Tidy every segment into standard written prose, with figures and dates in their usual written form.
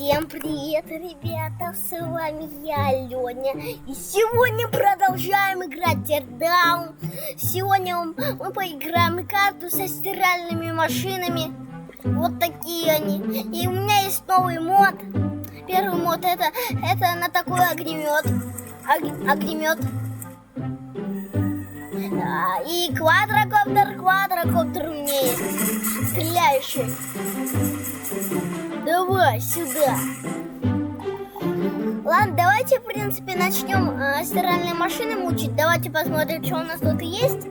Всем привет, ребята, с вами я, Леня. И сегодня продолжаем играть Teardown. Сегодня мы поиграем карту со стиральными машинами. Вот такие они. И у меня есть новый мод. Первый мод это на такой огнемет. И квадрокоптер у меня есть. Стреляющий. Давай сюда. Ладно, давайте, в принципе, начнем стиральные машины мучить. Давайте посмотрим, что у нас тут есть.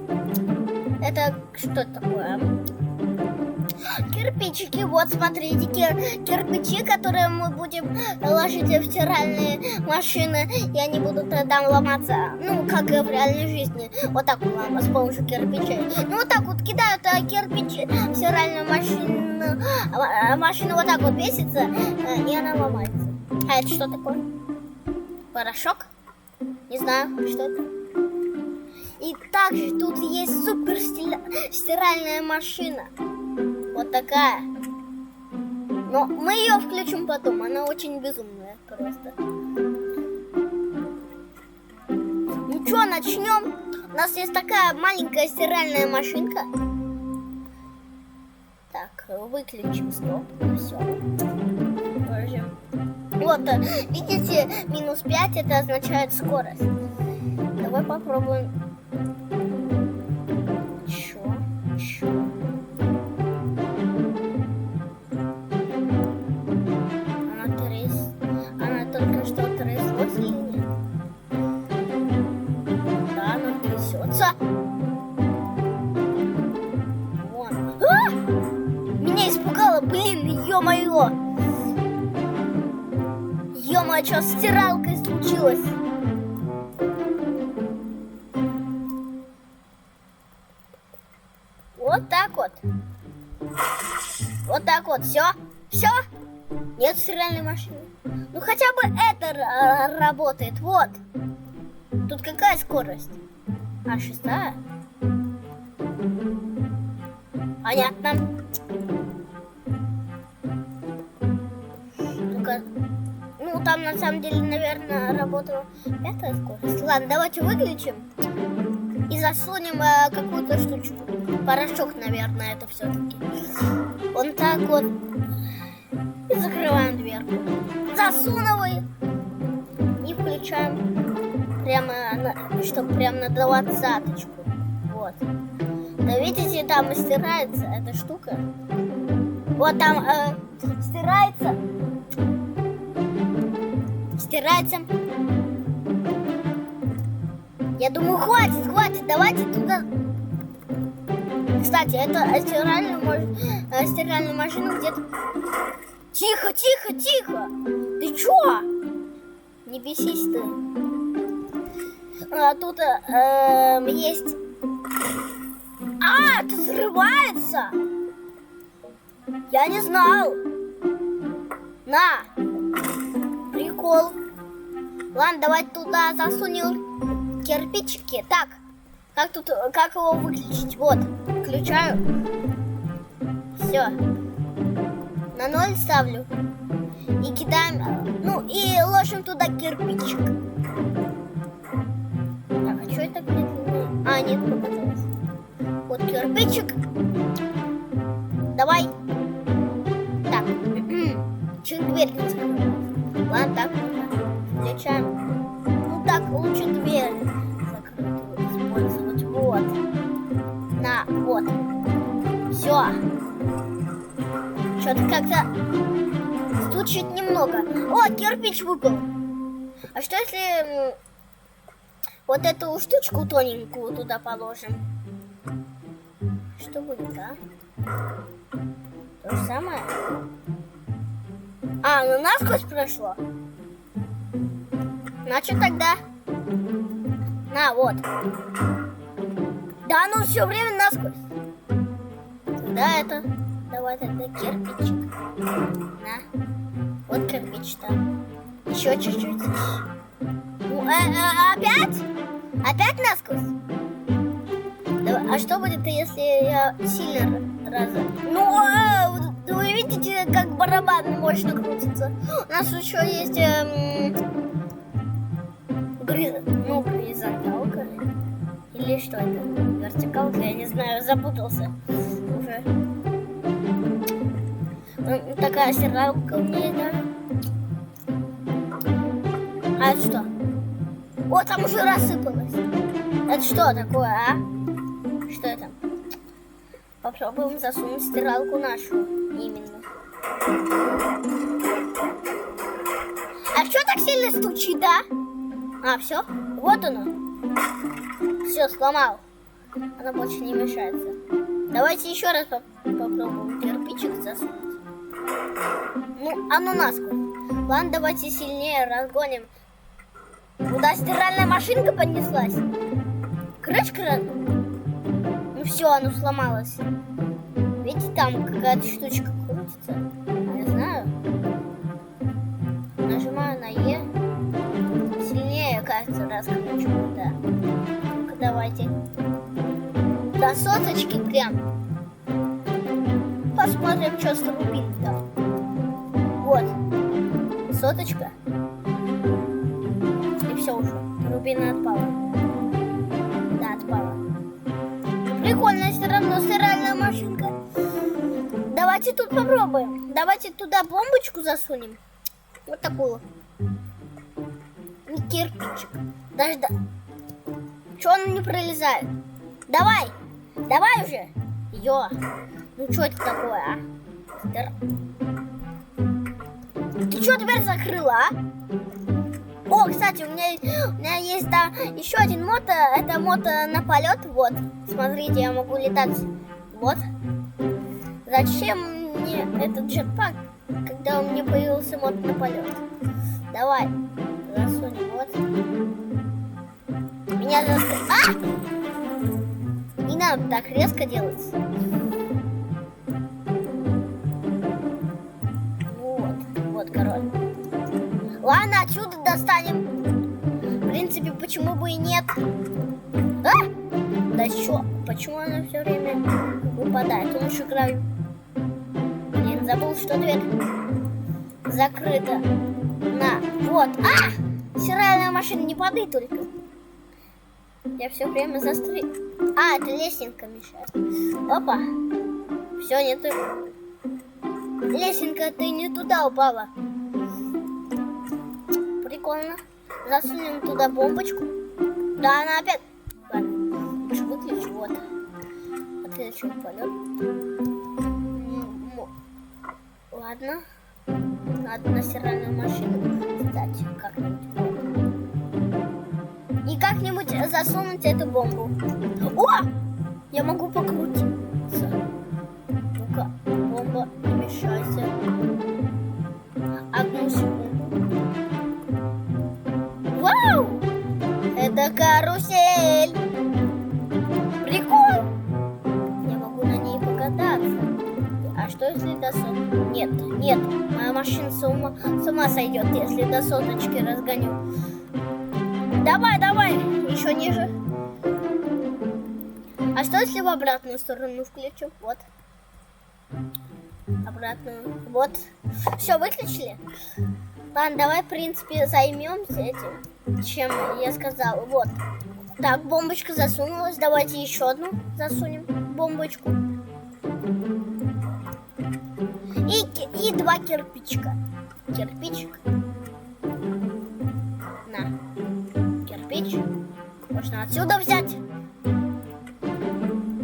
Это что такое? Кирпичики. Вот, смотрите, кирпичи, которые мы будем ложить в стиральные машины, и они будут там ломаться, ну, как и в реальной жизни. Вот так вот с помощью кирпичей. Ну, вот так вот кидают кирпичи в стиральную машину. Машина вот так вот бесится, и она ломается. А это что такое? Порошок? Не знаю, что это. И также тут есть супер стиральная машина. Вот такая. Но мы ее включим потом. Она очень безумная просто. Ну что, начнем? У нас есть такая маленькая стиральная машинка. Так, выключим, стоп. Все. Вот, видите, минус 5 это означает скорость. Давай попробуем. Еще. Она только что тряслась или нет? Да, она трясется. Вон. Меня испугало, блин, ё-моё! Ё-моё, что с стиралкой случилось? Вот так вот. Вот так вот. Все? Нет стиральной машины. Ну хотя бы это работает. Вот. Тут какая скорость? 6. Понятно. Ну-ка. Ну там на самом деле, наверное, работала 5 скорость. Ладно, давайте выключим. И засунем какую-то штучку. Порошок, наверное, это все-таки. Вот так вот. И закрываем дверку. Засунываем. И включаем. Чтобы прямо на 20-очку. Вот. Да видите, там и стирается эта штука. Вот там стирается. Я думаю, хватит, давайте туда. Кстати, это стиральную машину где-то. Тихо! Ты чё? Не бесись ты. Тут есть. Это взрывается! Я не знал. На! Прикол. Ладно, давай туда засунем кирпичики. Так, как его выключить? Вот, включаю. Все. На 0 ставлю. И кидаем, ну и ложим туда кирпичик. Так, а что это медленно? Нет, показалось. Вот кирпичик. Давай. Так. Чуть дверь не закрывается. Ладно, так. Включаем. Ну так, лучше дверь закрытую использовать. Вот. На, вот. Все. Что-то как-то стучит немного. О, кирпич выпал. А что если вот эту штучку тоненькую туда положим? Что будет, а? То же самое? Ну насквозь прошло. Значит тогда. На, вот. Да, оно все время насквозь. Тогда это. Давай тогда кирпичик. На. Вот кирпич там. Еще чуть-чуть. Ну, опять? Опять насквозь? Давай, а что будет, если я сильно вы видите, как барабан мощно крутится? У нас еще есть горизонталка. Или что это? Вертикалка, я не знаю, запутался уже. Такая стиралка у меня есть, да? А это что? О, там уже рассыпалось. Это что такое, а? Что это? Попробуем засунуть стиралку нашу. Именно. А что так сильно стучит, да? А, все? Вот оно. Все, сломал. Она больше не мешается. Давайте еще раз попробуем кирпичик засунуть. Ну, оно насквозь. Ладно, давайте сильнее разгоним. Куда стиральная машинка понеслась? Крыш-кран? Ну все, оно сломалось. Видите, там какая-то штучка крутится. Не знаю. Нажимаю на Е. Сильнее, кажется, раскручиваю, да. Ну-ка, давайте. До соточки прям. Посмотрим, что с рубин-то. Вот. Соточка. И все уже. Рубина отпала. Да, отпала. Прикольная все равно стиральная машинка. Давайте тут попробуем. Давайте туда бомбочку засунем. Вот такую. И кирпичик. Даже да. Чего он не пролезает? Давай! Давай уже! Ё! Ну что это такое, а? Ты что теперь закрыла, а? О, кстати, у меня есть еще один мод. Это мод на полет. Вот. Смотрите, я могу летать. Вот. Зачем мне этот джетпак, когда у меня появился мод на полет? Давай. Засунем. Вот. Меня засунем. А! Не надо так резко делать. Вот, король. Ладно, отсюда достанем. В принципе, почему бы и нет? А? Да что? Почему она все время выпадает? Он еще краю. Блин, забыл, что дверь закрыта. На, вот. А! Стиральная машина, не падай только. Я все время застрял. А, это лесенка мешает. Опа. Все, не то. Лесенка, ты не туда упала. Прикольно. Засунем туда бомбочку. Да, она опять... Ладно, лучше выключу. Вот. Отключу полет. Ладно. Надо на стиральную машину сдать как-нибудь. И как-нибудь засунуть эту бомбу. О! Я могу покрутиться. Ну-ка, бомба, не мешайся. Одну секунду. Вау! Это карусель! Прикол! Я могу на ней покататься. А что если до сотки? Нет, нет, моя машина с ума сойдет, если до соточки разгоню. Давай, давай, еще ниже. А что если в обратную сторону включу? Вот. Обратную. Вот. Все, выключили? Ладно, давай, в принципе, займемся этим, чем я сказала. Вот. Так, бомбочка засунулась. Давайте еще одну засунем. Бомбочку. И два кирпичика. Кирпичик. На. Кирпич. Можно отсюда взять.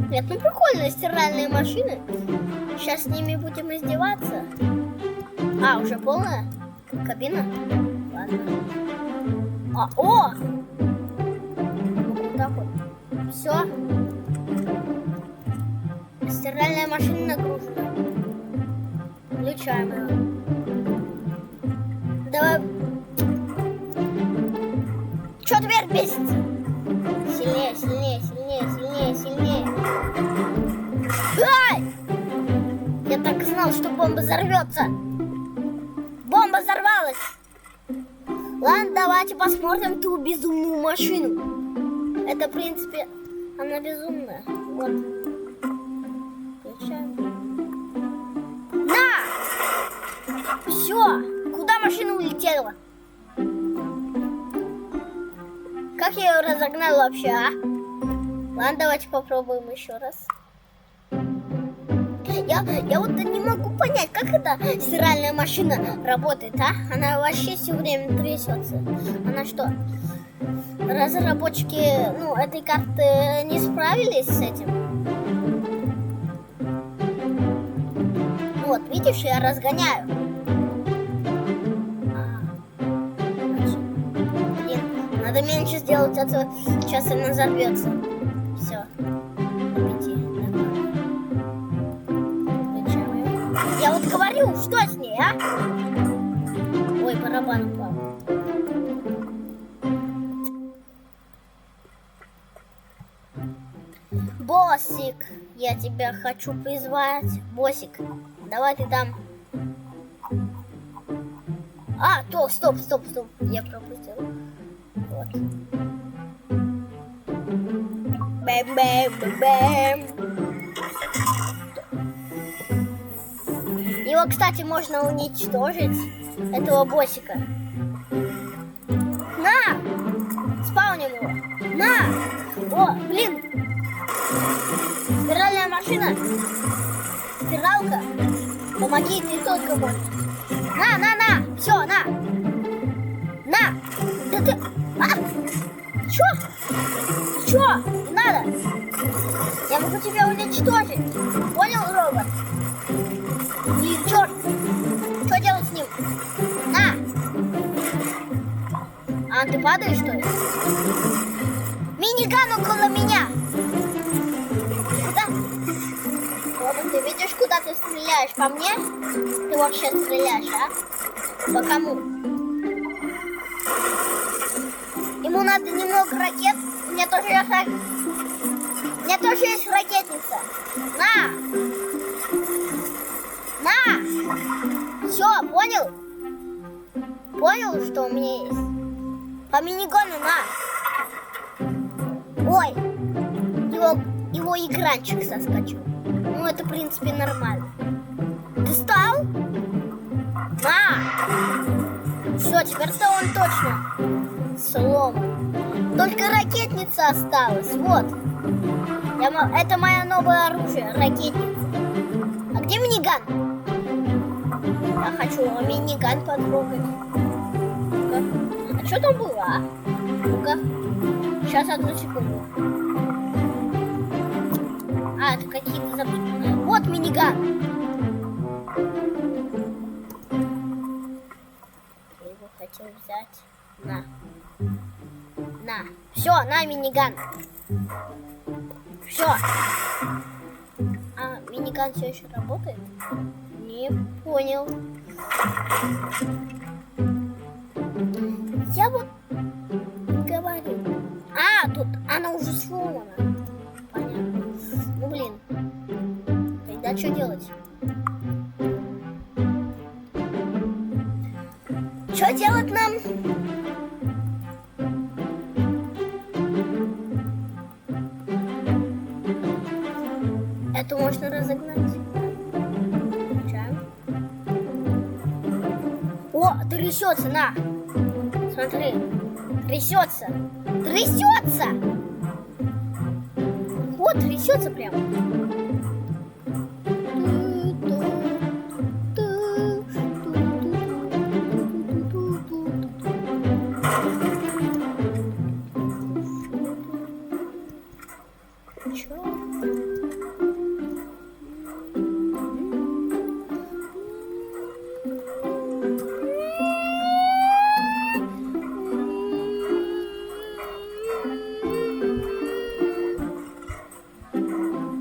Нет, ну прикольные стиральные машины. Сейчас с ними будем издеваться. А, уже полная кабина? Ладно. О! Вот так вот. Все. Стиральная машина нагружена. Включаем ее. Давай. Че дверь бесится? Сильнее, сильнее, сильнее, сильнее, сильнее. Ай! Я так и знал, что бомба взорвется. Бомба взорвалась. Ладно, давайте посмотрим ту безумную машину. Это, в принципе, она безумная. Вот. Включаем. На! Все, куда машина улетела? Как я ее разогнал вообще, а? Ладно, давайте попробуем еще раз. Я вот не могу понять, как эта стиральная машина работает, а? Она вообще все время трясется. Она что, разработчики, этой карты не справились с этим? Вот, видишь, я разгоняю. Блин, надо меньше сделать, а то сейчас она взорвется. Все. Я вот говорю, что с ней, а? Ой, барабан упал. Боссик, я тебя хочу призвать. Боссик, давай ты там. Стоп. Я пропустил. Вот. Бэм. Его, кстати, можно уничтожить, этого боссика. На! Спауним его. На! О, блин! Стиральная машина. Стиралка. Помоги, ты только можешь. На! Все, на! На! Да ты... Чё? Не надо! Я могу тебя уничтожить. Понял, робот? Блин, черт! Что делать с ним? На! А ты падаешь, что ли? Миниган около меня! Куда? Робот, ты видишь, куда ты стреляешь? По мне? Ты вообще стреляешь, а? По кому? Ему надо немного ракет. У меня тоже есть ракетница. На! Все, понял? Понял, что у меня есть? По минигону на! Ой! Его экранчик соскочил. Это, в принципе, нормально. Ты стал? На! Все, теперь-то он точно сломан. Только ракетница осталась. Вот. Это мое новое оружие, ракетница. А где миниган? Я хочу миниган потрогать. А что там было, а? Ну-ка. Сейчас, одну секунду. Это какие-то запчасти. Вот миниган. Я его хотел взять. На. Все, на миниган. Все. Миниган все еще работает? Не понял. Я вот говорю. Тут она уже сломана. Понятно. Блин. Тогда что делать? Что делать нам? Это можно разогнать. Включаем. О, трясется, на. Смотри. Трясется. Вот, трясется прям.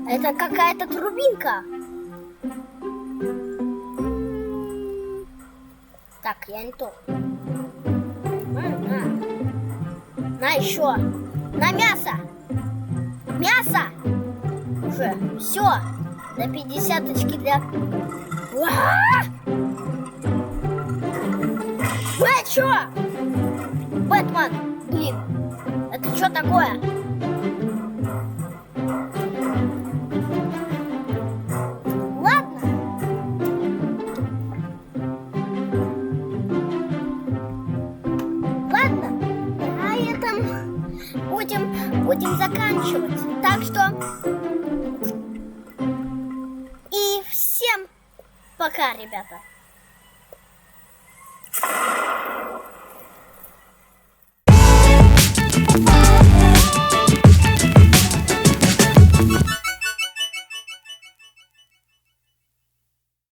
Это какая-то трубинка. Так, я не то. На еще. На мясо. Уже. Все. На 50-очки для... Что? Бэтмен. Блин. Это что такое? будем заканчивать. Так что и всем пока, ребята.